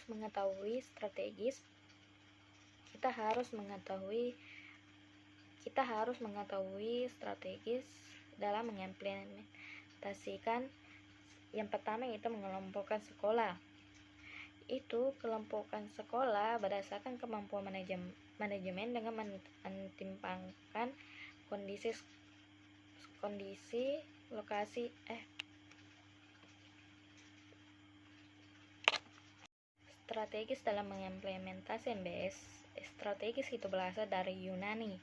harus mengetahui strategis dalam mengimplementasikan. Yang pertama itu mengelompokkan sekolah. Itu kelompokan sekolah berdasarkan kemampuan manajemen dengan menimbangkan kondisi lokasi strategis dalam mengimplementasi MBS. Strategis itu berasal dari Yunani,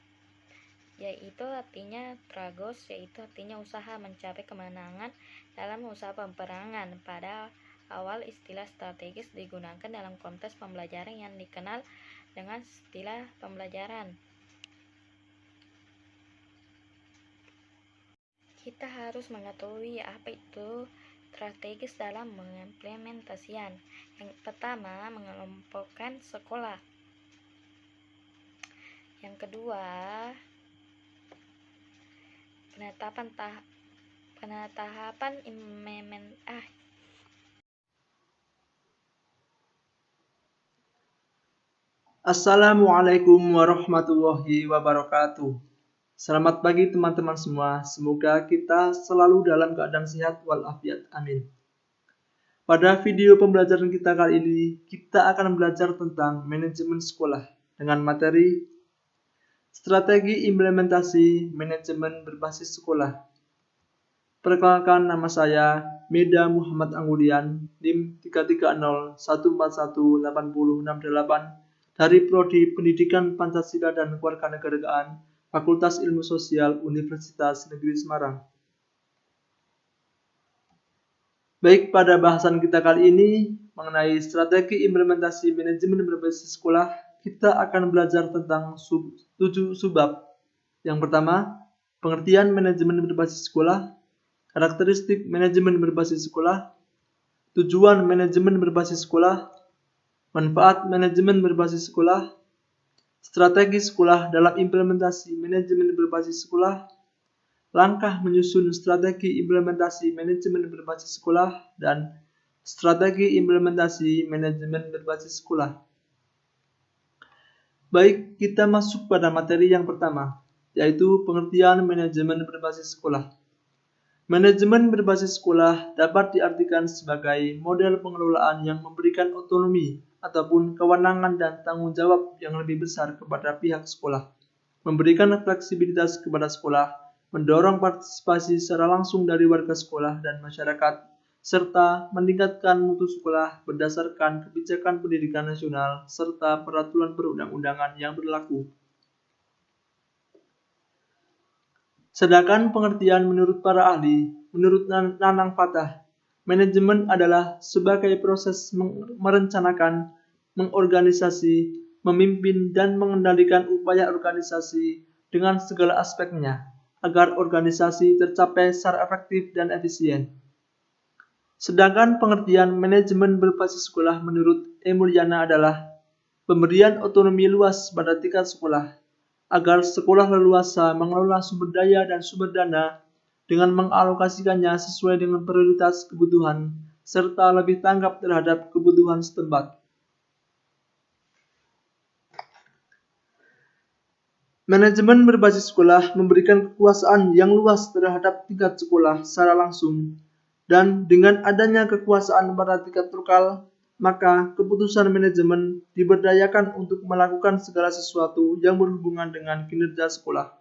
yaitu artinya tragos, yaitu artinya usaha mencapai kemenangan dalam usaha peperangan. Pada awal istilah strategis digunakan dalam konteks pembelajaran yang dikenal dengan istilah pembelajaran. Kita harus mengetahui apa itu strategis dalam mengimplementasikan. Yang pertama, mengelompokkan sekolah. Yang kedua, penetapan Assalamualaikum warahmatullahi wabarakatuh. Selamat pagi teman-teman semua. Semoga kita selalu dalam keadaan sehat walafiat. Amin. Pada video pembelajaran kita kali ini, kita akan belajar tentang manajemen sekolah dengan materi strategi implementasi manajemen berbasis sekolah. Perkenalkan, nama saya Meda Muhammad Anggudian, NIM 330141808 dari Prodi Pendidikan Pancasila dan Kewarganegaraan Fakultas Ilmu Sosial Universitas Negeri Semarang. Baik, pada bahasan kita kali ini mengenai strategi implementasi manajemen berbasis sekolah, kita akan belajar tentang 7 subbab. Yang pertama, pengertian manajemen berbasis sekolah, karakteristik manajemen berbasis sekolah, tujuan manajemen berbasis sekolah, manfaat manajemen berbasis sekolah, strategi sekolah dalam implementasi manajemen berbasis sekolah, langkah menyusun strategi implementasi manajemen berbasis sekolah, dan strategi implementasi manajemen berbasis sekolah. Baik, kita masuk pada materi yang pertama, yaitu pengertian manajemen berbasis sekolah. Manajemen berbasis sekolah dapat diartikan sebagai model pengelolaan yang memberikan otonomi ataupun kewenangan dan tanggung jawab yang lebih besar kepada pihak sekolah, memberikan fleksibilitas kepada sekolah, mendorong partisipasi secara langsung dari warga sekolah dan masyarakat, serta meningkatkan mutu sekolah berdasarkan kebijakan pendidikan nasional serta peraturan perundang-undangan yang berlaku. Sedangkan pengertian menurut para ahli, menurut Nanang Fatah, manajemen adalah sebagai proses merencanakan, mengorganisasi, memimpin, dan mengendalikan upaya organisasi dengan segala aspeknya, agar organisasi tercapai secara efektif dan efisien. Sedangkan pengertian manajemen berbasis sekolah menurut E. Mulyana adalah pemberian otonomi luas pada tingkat sekolah, agar sekolah leluasa mengelola sumber daya dan sumber dana dengan mengalokasikannya sesuai dengan prioritas kebutuhan, serta lebih tanggap terhadap kebutuhan setempat. Manajemen berbasis sekolah memberikan kekuasaan yang luas terhadap tingkat sekolah secara langsung, dan dengan adanya kekuasaan pada tingkat lokal, maka keputusan manajemen diberdayakan untuk melakukan segala sesuatu yang berhubungan dengan kinerja sekolah.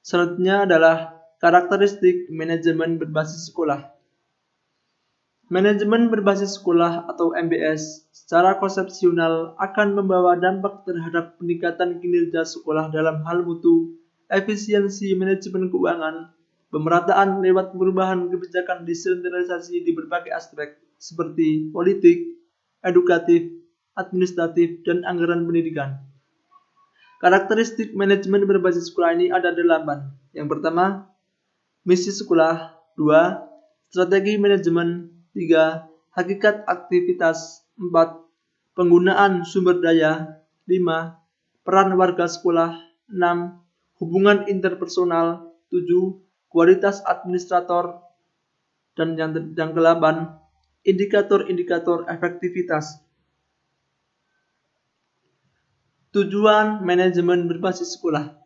Selanjutnya adalah karakteristik manajemen berbasis sekolah. Manajemen berbasis sekolah atau MBS secara konsepsional akan membawa dampak terhadap peningkatan kinerja sekolah dalam hal mutu, efisiensi manajemen keuangan, pemerataan lewat perubahan kebijakan desentralisasi di berbagai aspek seperti politik, edukatif, administratif, dan anggaran pendidikan. Karakteristik manajemen berbasis sekolah ini ada 8. Yang pertama, misi sekolah. 2. Strategi manajemen. 3. Hakikat aktivitas. 4. Penggunaan sumber daya. 5. Peran warga sekolah. 6. Hubungan interpersonal. 7. Kualitas administrator. Dan yang ke-8, indikator-indikator efektivitas. Tujuan manajemen berbasis sekolah.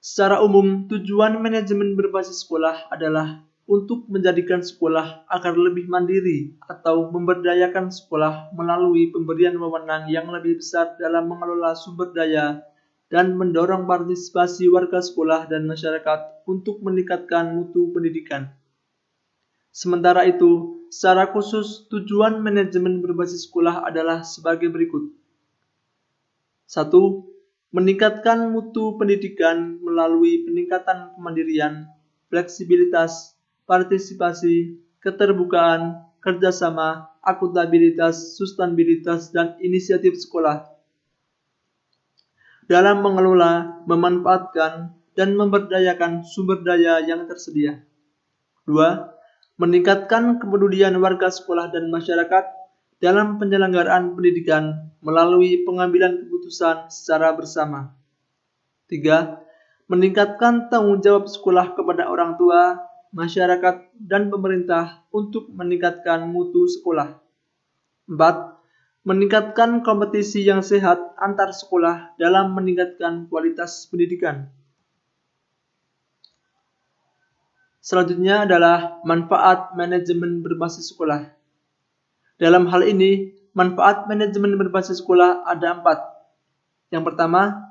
Secara umum, tujuan manajemen berbasis sekolah adalah untuk menjadikan sekolah agar lebih mandiri atau memberdayakan sekolah melalui pemberian wewenang yang lebih besar dalam mengelola sumber daya dan mendorong partisipasi warga sekolah dan masyarakat untuk meningkatkan mutu pendidikan. Sementara itu, secara khusus tujuan manajemen berbasis sekolah adalah sebagai berikut. 1. Meningkatkan mutu pendidikan melalui peningkatan kemandirian, fleksibilitas, partisipasi, keterbukaan, kerjasama, akuntabilitas, sustanabilitas, dan inisiatif sekolah dalam mengelola, memanfaatkan, dan memberdayakan sumber daya yang tersedia. 2. Meningkatkan kepedulian warga sekolah dan masyarakat dalam penyelenggaraan pendidikan melalui pengambilan keputusan secara bersama. 3. Meningkatkan tanggung jawab sekolah kepada orang tua, masyarakat, dan pemerintah untuk meningkatkan mutu sekolah. 4. Meningkatkan kompetisi yang sehat antar sekolah dalam meningkatkan kualitas pendidikan. Selanjutnya adalah manfaat manajemen berbasis sekolah. Dalam hal ini, manfaat manajemen berbasis sekolah ada 4. Yang pertama,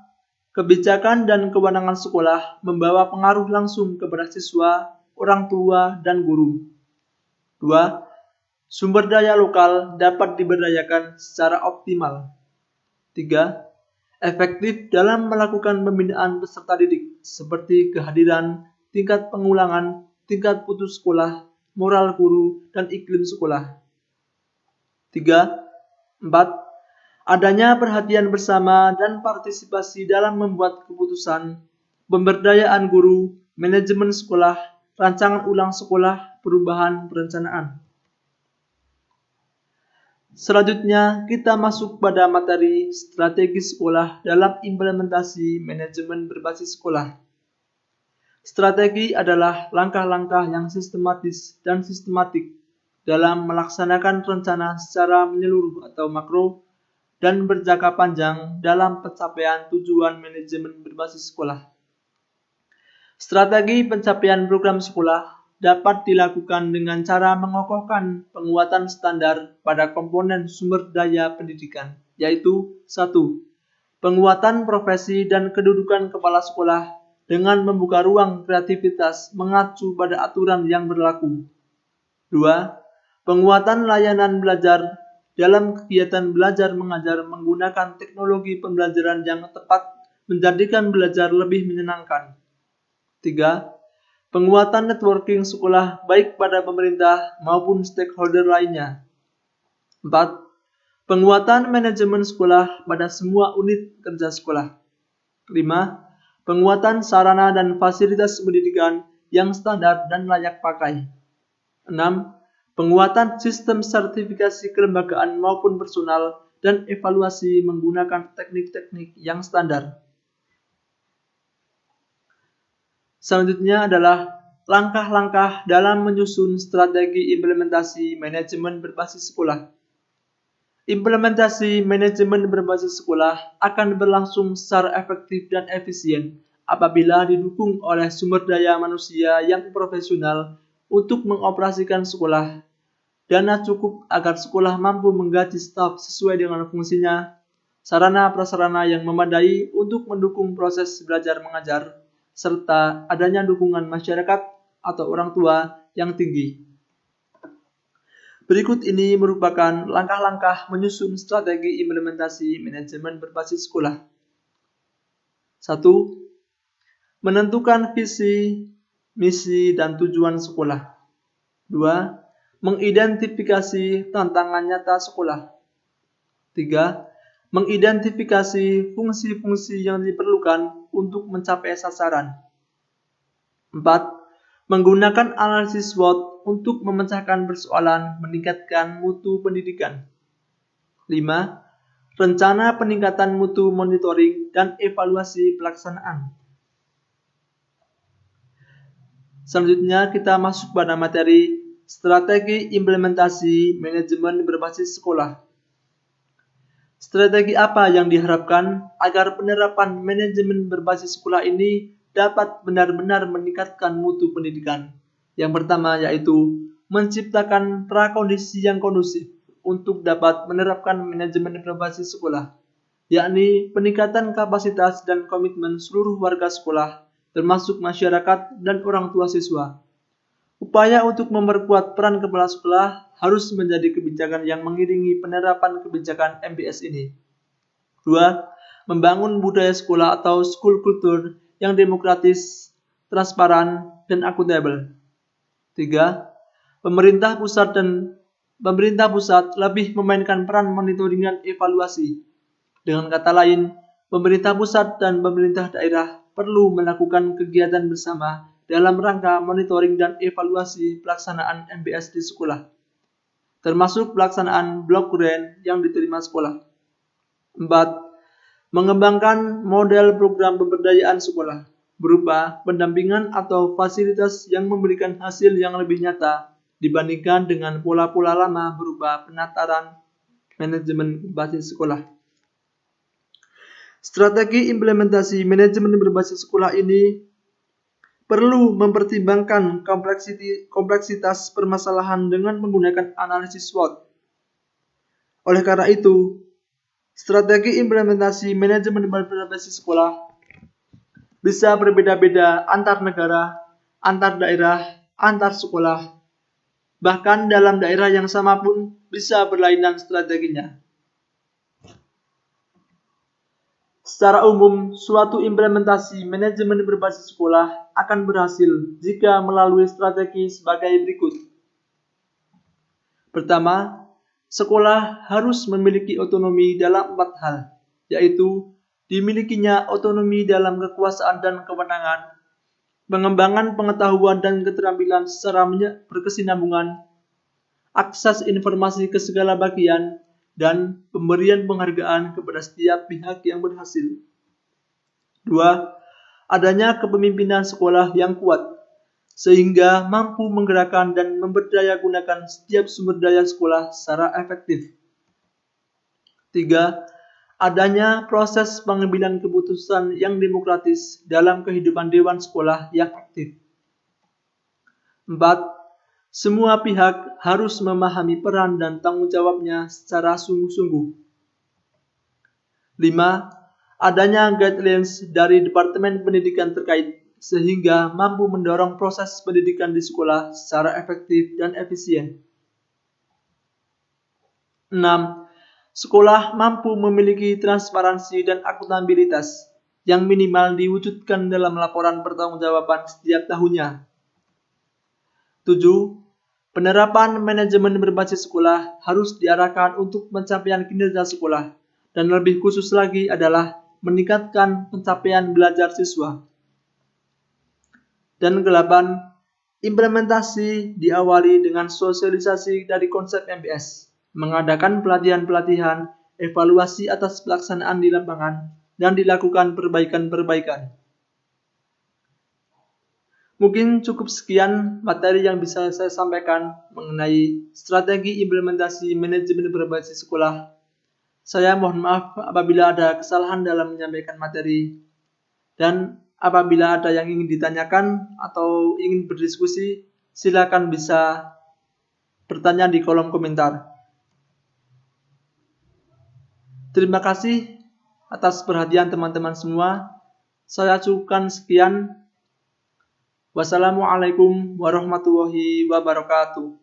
kebijakan dan kewenangan sekolah membawa pengaruh langsung kepada siswa, orang tua, dan guru. 2. Sumber daya lokal dapat diberdayakan secara optimal. 3. Efektif dalam melakukan pembinaan peserta didik, seperti kehadiran, tingkat pengulangan, tingkat putus sekolah, moral guru, dan iklim sekolah. 3. 4. Adanya perhatian bersama dan partisipasi dalam membuat keputusan, pemberdayaan guru, manajemen sekolah, rancangan ulang sekolah, perubahan perencanaan. Selanjutnya, kita masuk pada materi strategi sekolah dalam implementasi manajemen berbasis sekolah. Strategi adalah langkah-langkah yang sistematis dan sistematik dalam melaksanakan rencana secara menyeluruh atau makro dan berjangka panjang dalam pencapaian tujuan manajemen berbasis sekolah. Strategi pencapaian program sekolah dapat dilakukan dengan cara mengokohkan penguatan standar pada komponen sumber daya pendidikan, yaitu 1. Penguatan profesi dan kedudukan kepala sekolah dengan membuka ruang kreativitas mengacu pada aturan yang berlaku. 2. Penguatan layanan belajar dalam kegiatan belajar mengajar menggunakan teknologi pembelajaran yang tepat menjadikan belajar lebih menyenangkan. 3. Penguatan networking sekolah baik pada pemerintah maupun stakeholder lainnya. 4. Penguatan manajemen sekolah pada semua unit kerja sekolah. 5. Penguatan sarana dan fasilitas pendidikan yang standar dan layak pakai. 6. Penguatan sistem sertifikasi kelembagaan maupun personal dan evaluasi menggunakan teknik-teknik yang standar. Selanjutnya adalah langkah-langkah dalam menyusun strategi implementasi manajemen berbasis sekolah. Implementasi manajemen berbasis sekolah akan berlangsung secara efektif dan efisien apabila didukung oleh sumber daya manusia yang profesional untuk mengoperasikan sekolah, dana cukup agar sekolah mampu menggaji staf sesuai dengan fungsinya, sarana-prasarana yang memadai untuk mendukung proses belajar mengajar, serta adanya dukungan masyarakat atau orang tua yang tinggi. Berikut ini merupakan langkah-langkah menyusun strategi implementasi manajemen berbasis sekolah. 1. Menentukan visi, misi, dan tujuan sekolah. 2. Mengidentifikasi tantangan nyata sekolah. 3. Mengidentifikasi fungsi-fungsi yang diperlukan untuk mencapai sasaran. 4. Menggunakan analisis SWOT untuk memecahkan persoalan meningkatkan mutu pendidikan. 5. Rencana peningkatan mutu monitoring dan evaluasi pelaksanaan. Selanjutnya kita masuk pada materi strategi implementasi manajemen berbasis sekolah. Strategi apa yang diharapkan agar penerapan manajemen berbasis sekolah ini dapat benar-benar meningkatkan mutu pendidikan? Yang pertama yaitu menciptakan prakondisi yang kondusif untuk dapat menerapkan manajemen berbasis sekolah, yakni peningkatan kapasitas dan komitmen seluruh warga sekolah, termasuk masyarakat dan orang tua siswa. Upaya untuk memperkuat peran kepala sekolah harus menjadi kebijakan yang mengiringi penerapan kebijakan MBS ini. 2. Membangun budaya sekolah atau school culture yang demokratis, transparan, dan akuntabel. 3. Pemerintah pusat lebih memainkan peran monitoring dan evaluasi. Dengan kata lain, pemerintah pusat dan pemerintah daerah perlu melakukan kegiatan bersama dalam rangka monitoring dan evaluasi pelaksanaan MBS di sekolah, termasuk pelaksanaan blok grant yang diterima sekolah. 4. Mengembangkan model program pemberdayaan sekolah berupa pendampingan atau fasilitas yang memberikan hasil yang lebih nyata dibandingkan dengan pola-pola lama berupa penataran manajemen berbasis sekolah. Strategi implementasi manajemen berbasis sekolah ini perlu mempertimbangkan kompleksitas permasalahan dengan menggunakan analisis SWOT. Oleh karena itu, strategi implementasi manajemen berbasis sekolah bisa berbeda-beda antar negara, antar daerah, antar sekolah. Bahkan dalam daerah yang sama pun bisa berlainan strateginya. Secara umum, suatu implementasi manajemen berbasis sekolah akan berhasil jika melalui strategi sebagai berikut. Pertama, sekolah harus memiliki otonomi dalam 4 hal, yaitu dimilikinya otonomi dalam kekuasaan dan kewenangan, pengembangan pengetahuan dan keterampilan secara berkesinambungan, akses informasi ke segala bagian, dan pemberian penghargaan kepada setiap pihak yang berhasil. 2. Adanya kepemimpinan sekolah yang kuat, sehingga mampu menggerakkan dan memberdayagunakan setiap sumber daya sekolah secara efektif. 3. Adanya proses pengambilan keputusan yang demokratis dalam kehidupan dewan sekolah yang aktif. 4. Semua pihak harus memahami peran dan tanggung jawabnya secara sungguh-sungguh. 5. Adanya guidelines dari Departemen Pendidikan terkait sehingga mampu mendorong proses pendidikan di sekolah secara efektif dan efisien. 6. Sekolah mampu memiliki transparansi dan akuntabilitas yang minimal diwujudkan dalam laporan pertanggungjawaban setiap tahunnya. 7. Penerapan manajemen berbasis sekolah harus diarahkan untuk pencapaian kinerja sekolah, dan lebih khusus lagi adalah meningkatkan pencapaian belajar siswa. Dan 8. Implementasi diawali dengan sosialisasi dari konsep MBS, mengadakan pelatihan-pelatihan, evaluasi atas pelaksanaan di lapangan, dan dilakukan perbaikan-perbaikan. Mungkin cukup sekian materi yang bisa saya sampaikan mengenai strategi implementasi manajemen berbasis sekolah. Saya mohon maaf apabila ada kesalahan dalam menyampaikan materi. Dan apabila ada yang ingin ditanyakan atau ingin berdiskusi, silakan bisa bertanya di kolom komentar. Terima kasih atas perhatian teman-teman semua. Saya cukupkan sekian. Wassalamualaikum warahmatullahi wabarakatuh.